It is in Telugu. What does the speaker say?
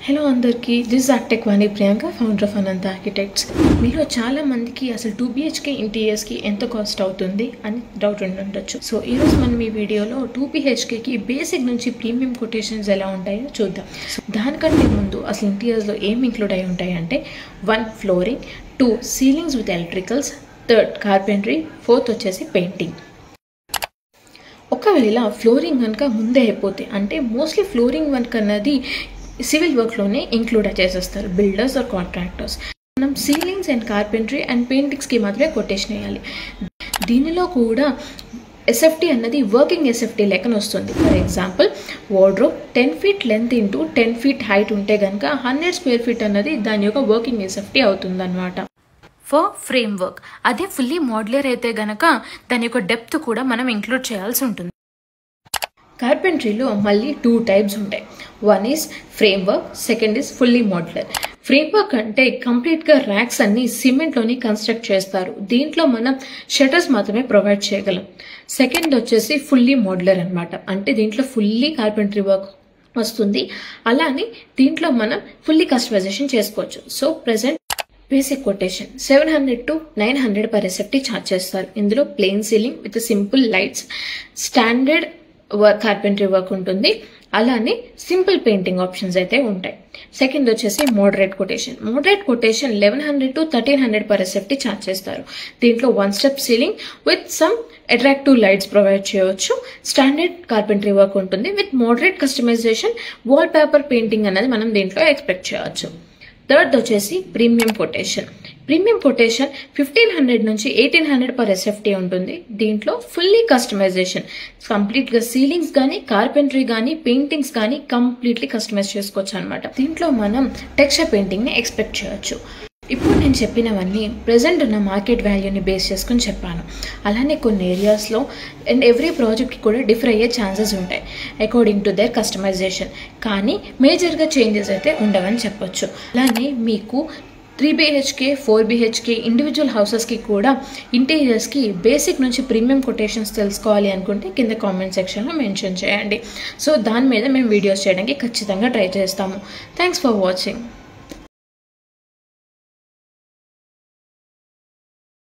హలో అందరికీ, this is architect Vani Priyanka, founder of Anantha architects. మీలో చాలా మందికి అసలు 2BHK ఇంటీరియర్స్కి ఎంత కాస్ట్ అవుతుంది అని డౌట్ ఉండొచ్చు. సో ఈరోజు మనం ఈ వీడియోలో 2BHKకి బేసిక్ నుంచి ప్రీమియం కొటేషన్స్ ఎలా ఉంటాయో చూద్దాం. సో దానికంటే ముందు అసలు ఇంటీరియర్స్లో ఏం ఇంక్లూడ్ అయి ఉంటాయి అంటే 1 flooring, 2 ceilings with electricals, 3 carpentry, 4th వచ్చేసి పెయింటింగ్. ఒకవేళ ఫ్లోరింగ్ కనుక ముందే అయిపోతే అంటే మోస్ట్లీ ఫ్లోరింగ్ వర్క్ అన్నది సివిల్ వర్క్లోనే ఇంక్లూడ్ చేసేస్తారు బిల్డర్స్ ఆర్ కాంట్రాక్టర్స్. మనం సీలింగ్స్ అండ్ కార్పెంటరీ అండ్ పెయింటింగ్స్కి మాత్రమే కొటేషన్ వేయాలి. దీనిలో కూడా ఎస్ఎఫ్టీ అన్నది వర్కింగ్ ఎస్ఎఫ్టీ లెక్కన వస్తుంది. For example wardrobe 10 feet length into 10 feet height ఉంటే కనుక 100 square feet అన్నది దాని యొక్క వర్కింగ్ ఎస్ఎఫ్టీ అవుతుంది అనమాట. ఫర్ ఫ్రేమ్ వర్క్ అదే ఫుల్లీ మోడ్యులర్ అయితే గనక దాని యొక్క డెప్త్ కూడా మనం ఇంక్లూడ్ చేయాల్సి ఉంటుంది. కార్పెంటరీలో మళ్ళీ 2 types ఉంటాయి. 1 is frame work, second is fully modular. Frame work అంటే కంప్లీట్గా ర్యాక్స్ అన్ని సిమెంట్లోని కన్స్ట్రక్ట్ చేస్తారు. దీంట్లో మనం షటర్స్ మాత్రమే ప్రొవైడ్ చేయగలం. సెకండ్ వచ్చేసి ఫుల్లీ మోడ్యులర్ అనమాట. అంటే దీంట్లో ఫుల్లీ కార్పెంటరీ వర్క్ వస్తుంది. అలానే దీంట్లో మనం ఫుల్లీ కస్టమైజేషన్ చేసుకోవచ్చు. So present basic quotation 700 to 900 per SFT charge చేస్తారు. ఇందులో plain ceiling with simple lights, standard work carpentry work ఉంటుంది. అలానే సింపుల్ పెయింటింగ్ ఆప్షన్స్ అయితే ఉంటాయి. సెకండ్ వచ్చేసి moderate quotation. Moderate quotation 1100 to 1300 per SFT charge చేస్తారు. దీంట్లో 1 step ceiling with some attractive lights provide చేయవచ్చు. స్టాండర్డ్ కార్పెంటరీ వర్క్ ఉంటుంది with moderate customization, wall paper painting అనేది మనం దీంట్లో ఎక్స్పెక్ట్ చేయవచ్చు. థర్డ్ వచ్చేసి ప్రీమియం కొటేషన్. ప్రీమియం కొటేషన్ 1500 నుంచి 1800 per SFT ఉంటుంది. దీంట్లో ఫుల్లీ కస్టమైజేషన్, కంప్లీట్గా సీలింగ్స్ కానీ కార్పెంటరీ కానీ పెయింటింగ్స్ కానీ కంప్లీట్లీ కస్టమైజ్ చేసుకోవచ్చు అనమాట. దీంట్లో మనం టెక్స్చర్ పెయింటింగ్ని ఎక్స్పెక్ట్ చేయొచ్చు. ఇప్పుడు నేను చెప్పినవన్నీ ప్రెజెంట్ ఉన్న మార్కెట్ వాల్యూని బేస్ చేసుకుని చెప్పాను. అలానే కొన్ని ఏరియాస్లో అండ్ ఎవ్రీ ప్రాజెక్ట్కి కూడా డిఫర్ అయ్యే ఛాన్సెస్ ఉంటాయి అకార్డింగ్ టు దేర్ కస్టమైజేషన్. కానీ మేజర్గా చేంజెస్ అయితే ఉండవని చెప్పొచ్చు. అలానే మీకు 3BHK, 4BHK ఇండివిజువల్ హౌసెస్కి కూడా ఇంటీరియర్స్కి బేసిక్ నుంచి ప్రీమియం కొటేషన్స్ తెలుసుకోవాలి అనుకుంటే కింద కామెంట్ సెక్షన్లో మెన్షన్ చేయండి. సో దాని మీద మేము వీడియోస్ చేయడానికి ఖచ్చితంగా ట్రై చేస్తాము. Thanks for watching.